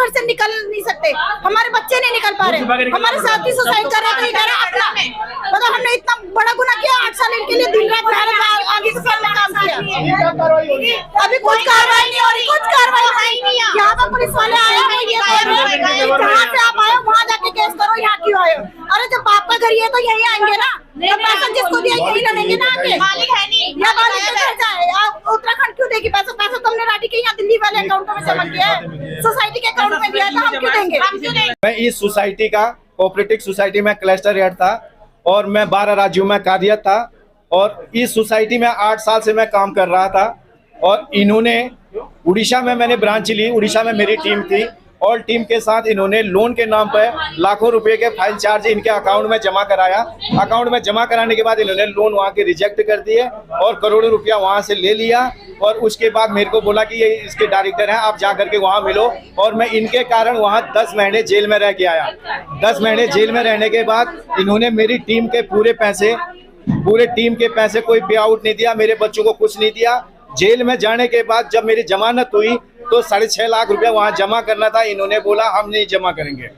घर से निकल नहीं सकते, हमारे बच्चे नहीं निकल पा रहे, हमारे साथी सुसाइड कर रहे हैं। मतलब हमने इतना बड़ा गुनाह किया, 8 साल इनके लिए दिन रात मेहनत आगे से काम किया, अभी कुछ कार्रवाई नहीं हो रही, कुछ कार्रवाई नहीं। यहाँ पर पुलिस वाले आए हैं, ये कहाँ से आप आए, वहाँ जाके केस करो, यहाँ क्यों आए? अरे जब बाप का घर ये तो यही आएंगे ना, पैसा जिसको दिया यही लड़ेंगे ना आगे। मालिक है नहीं, या मालिक के घर जाए, उत्तराखंड क्यों देगी पैसा? पैसा तुमने राठी के यहाँ दिल्ली वाले अकाउंट में जमा किया है, सोसाइटी के अकाउंट में दिया है, तो हम क्यों देंगे? मैं इस सोसाइटी का कोऑपरेटिव सोसाइटी में क्लस्टर हेड था और मैं 12 राज्यों में कार्यरत था और इस सोसाइटी में 8 साल से मैं काम कर रहा था। और इन्होंने उड़ीसा में मैंने ब्रांच ली, उड़ीसा में मेरी टीम थी और टीम के साथ इन्होंने लोन के नाम पर लाखों रुपए के फाइल चार्ज इनके अकाउंट में जमा कराया। अकाउंट में जमा कराने के बाद इन्होंने लोन वहाँ के रिजेक्ट कर दिए और करोड़ों रुपया वहाँ से ले लिया और उसके बाद मेरे को बोला कि ये इसके डायरेक्टर हैं, आप जा करके वहाँ मिलो। और मैं इनके कारण वहाँ 10 महीने जेल में रह के आया। 10 महीने जेल में रहने के बाद इन्होंने मेरी टीम के पूरे टीम के पैसे कोई पे आउट नहीं दिया, मेरे बच्चों को कुछ नहीं दिया। जेल में जाने के बाद जब मेरी जमानत हुई तो 6.5 लाख रुपया वहाँ जमा करना था। इन्होंने बोला हम नहीं जमा करेंगे।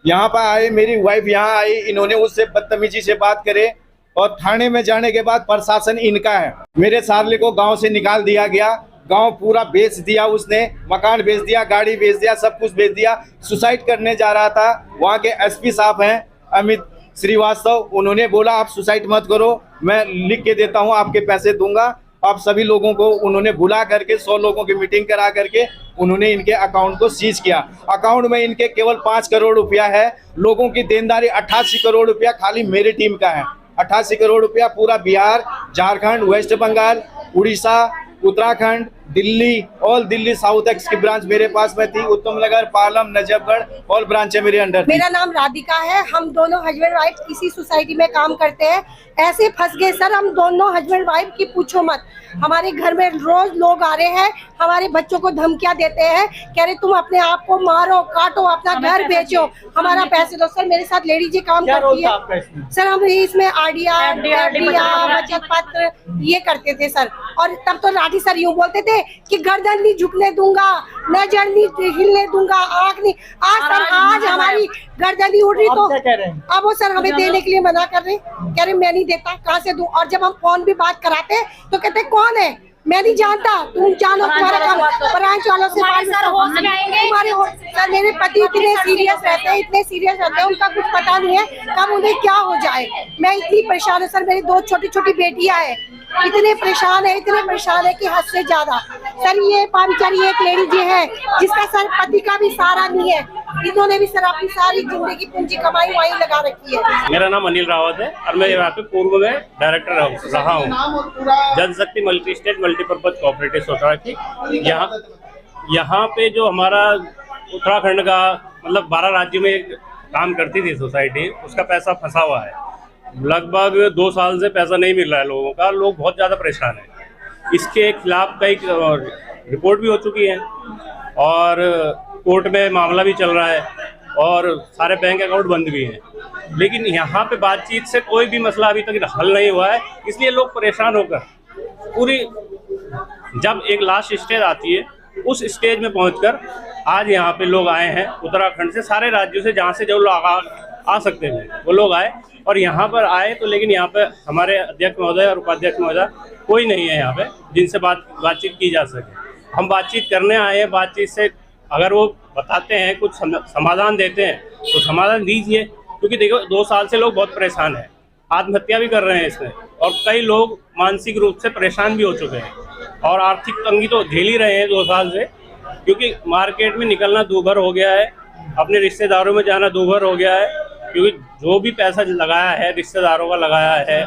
यहाँ पर आए, मेरी वाइफ यहाँ आई, इन्होंने उससे बदतमीजी से बात करे और थाने में जाने के बाद प्रशासन इनका है। मेरे साले को गांव से निकाल दिया गया, गांव पूरा बेच दिया उसने, मकान बेच दिया, गाड़ी बेच दिया, सब कुछ बेच दिया। सुसाइड करने जा रहा था, वहाँ के एसपी साहब हैं अमित श्रीवास्तव, उन्होंने बोला आप सुसाइड मत करो, मैं लिख के देता हूँ, आपके पैसे दूंगा। आप सभी लोगों को उन्होंने बुला करके 100 लोगों की मीटिंग करा करके उन्होंने इनके अकाउंट को सीज किया। अकाउंट में इनके केवल 5 करोड़ रुपया है। लोगों की देनदारी 88 करोड़ रुपया खाली मेरी टीम का है। 88 करोड़ रुपया पूरा Bihar, Jharkhand, West Bengal, Orissa, Uttarakhand, Delhi, all Delhi South ex की ब्रांच मेरे पास में थी। उत्तम नगर, पालम, नजफगढ़ ऑल ब्रांचें मेरे अंडर थी। मेरा नाम राधिका है, हम दोनों हस्बैंड वाइफ इसी सोसाइटी में काम करते हैं। ऐसे फंस गए सर हम दोनों हस्बैंड वाइफ की पूछो मत। हमारे घर में रोज लोग आ रहे हैं, हमारे बच्चों को धमकियां देते हैं, कह रहे तुम अपने आप को मारो, काटो, अपना घर बेचो, हमारा पैसे दो। सर मेरे साथ लेडी जी काम करती है सर, हम इसमें आरडीआर, बचत पत्र ये करते थे सर। और तब तो राठी सर यूँ बोलते थे कि गर्दन नहीं झुकने दूंगा, नजर नहीं हिलने दूंगा, आँख नहीं। आज हमारी गर्दन नहीं उड़ रही तो अब वो सर हमें देने के लिए मना कर रहे, कह रहे मैं नहीं देता, कहाँ से दूं। और जब हम फोन भी बात कराते तो कहते कौन है, मैं नहीं जानता, तुम जानो, तुम्हारा काम ब्रांच वालों से तुम्हारे सर। मेरे पति इतने सीरियस रहते हैं, इतने सीरियस रहते हैं, उनका कुछ पता नहीं है कब उन्हें क्या हो जाए। मैं इतनी परेशान हूँ सर, मेरी 2 छोटी छोटी बेटियां हैं, इतने परेशान है कि हद से ज्यादा। सर ये पांचरी एक लेडी जी है जिसका सर पति का भी सहारा नहीं है, इन्होंने भी सर अपनी सारी जिंदगी पूंजी कमाई वहीं लगा रखी है। मेरा नाम अनिल रावत है और मैं यहाँ पे पूर्व में डायरेक्टर रहा हूँ Janshakti multi state multipurpose cooperative society. यहाँ पे जो हमारा उत्तराखंड का मतलब 12 राज्यों में काम करती थी सोसाइटी, उसका पैसा फंसा हुआ है। लगभग 2 साल से पैसा नहीं मिल रहा है लोगों का, लोग बहुत ज़्यादा परेशान हैं। इसके खिलाफ कई रिपोर्ट भी हो चुकी है और कोर्ट में मामला भी चल रहा है और सारे बैंक अकाउंट बंद भी हैं। लेकिन यहाँ पे बातचीत से कोई भी मसला अभी तक हल नहीं हुआ है, इसलिए लोग परेशान होकर पूरी जब एक लास्ट स्टेज आती है उस स्टेज में पहुंचकर आज यहाँ पे लोग आए हैं उत्तराखंड से, सारे राज्यों से, जहाँ से जो लोग आ सकते थे वो लोग आए और यहाँ पर आए। तो लेकिन यहाँ पे हमारे अध्यक्ष महोदय और उपाध्यक्ष महोदय कोई नहीं है यहाँ पे जिनसे बातचीत की जा सके। हम बातचीत करने आए हैं, बातचीत से अगर वो बताते हैं, कुछ समाधान देते हैं तो समाधान दीजिए, क्योंकि देखो 2 साल से लोग बहुत परेशान हैं, आत्महत्या भी कर रहे हैं इसमें और कई लोग मानसिक रूप से परेशान भी हो चुके हैं और आर्थिक तंगी तो झेल ही रहे हैं 2 साल से, क्योंकि मार्केट में निकलना दूभर हो गया है, अपने रिश्तेदारों में जाना दूभर हो गया है, क्योंकि जो भी पैसा लगाया है रिश्तेदारों का लगाया है,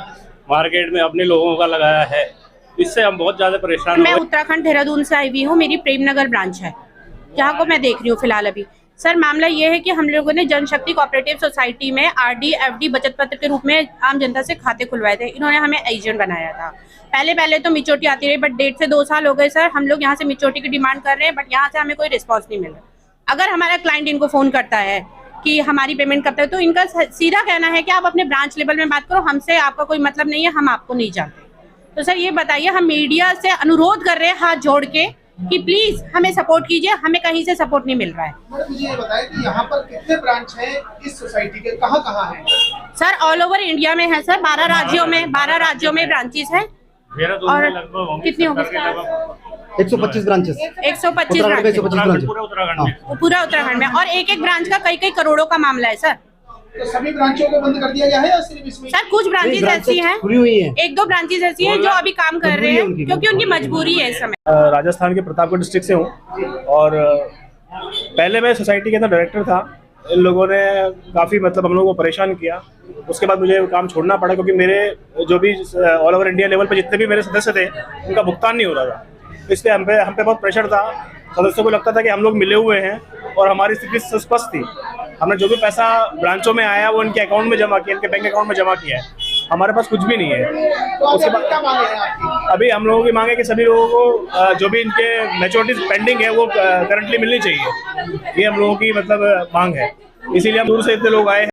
मार्केट में अपने लोगों का लगाया है, इससे हम बहुत ज़्यादा परेशान। मैं उत्तराखंड देहरादून से आई हुई हूँ, मेरी प्रेमनगर ब्रांच है, जहाँ को मैं देख रही हूँ फिलहाल अभी। सर मामला ये है कि हम लोगों ने जनशक्ति कोऑपरेटिव सोसाइटी में आरडी एफडी बचत पत्र के रूप में आम जनता से खाते खुलवाए थे। इन्होंने हमें एजेंट बनाया था। पहले तो मिचोटी आती रही, बट 1.5 से 2 साल हो गए सर, हम लोग यहाँ से मिचोटी की डिमांड कर रहे हैं, बट यहाँ से हमें कोई रिस्पॉन्स नहीं मिल रहा। अगर हमारा क्लाइंट इनको फ़ोन करता है कि हमारी पेमेंट कब तक, तो इनका सीधा कहना है कि आप अपने ब्रांच लेवल में बात करो, हमसे आपका कोई मतलब नहीं है, हम आपको नहीं जानते। तो सर ये बताइए, हम मीडिया से अनुरोध कर रहे हैं हाथ जोड़ के कि प्लीज हमें सपोर्ट कीजिए, हमें कहीं से सपोर्ट नहीं मिल रहा है। मैडम मुझे ये बताएं कि यहाँ पर कितने ब्रांच हैं इस सोसाइटी के, कहाँ कहाँ हैं? सर ऑल ओवर इंडिया में है सर, 12 राज्यों में ब्रांचेस है। और कितनी होंगी? 125 ब्रांचेस, 125 ब्रांच ब्रांच पूरे उत्तराखंड में। पूरा उत्तराखंड में, और एक ब्रांच का कई करोड़ों का मामला है सर। तो सभी ब्रांचों को बंद कर दिया गया है या सिर्फ इसमें? सर कुछ ब्रांचेस ऐसी हैं, खुली हुई है। 1-2 ब्रांचेस ऐसी हैं जो अभी काम कर रहे हैं क्योंकि उनकी मजबूरी है इस समय। राजस्थान के प्रतापगढ़ डिस्ट्रिक्ट से हूँ और पहले मैं सोसाइटी के अंदर डायरेक्टर था। इन लोगों ने काफ़ी मतलब हम लोगों को परेशान किया। उसके बाद मुझे काम छोड़ना पड़ा क्योंकि मेरे जो भी ऑल ओवर इंडिया लेवल पे जितने भी मेरे सदस्य थे उनका भुगतान नहीं हो रहा था। इसलिए हम पे बहुत प्रेशर था। सदस्यों को लगता था कि हम लोग मिले हुए हैं और हमारी स्थिति स्पष्ट थी। हमने जो भी पैसा ब्रांचों में आया वो इनके अकाउंट में जमा किया, इनके बैंक अकाउंट में जमा किया है। हमारे पास कुछ भी नहीं है। तो उसके अभी बाद क्या मांगे हैं आपकी? अभी हम लोगों की मांग है कि सभी लोगों को जो भी इनके मैच्योरिटीज पेंडिंग है वो करंटली मिलनी चाहिए। ये हम लोगों की मतलब मांग है। इसीलिए हम दूर से इतने लोग आए हैं।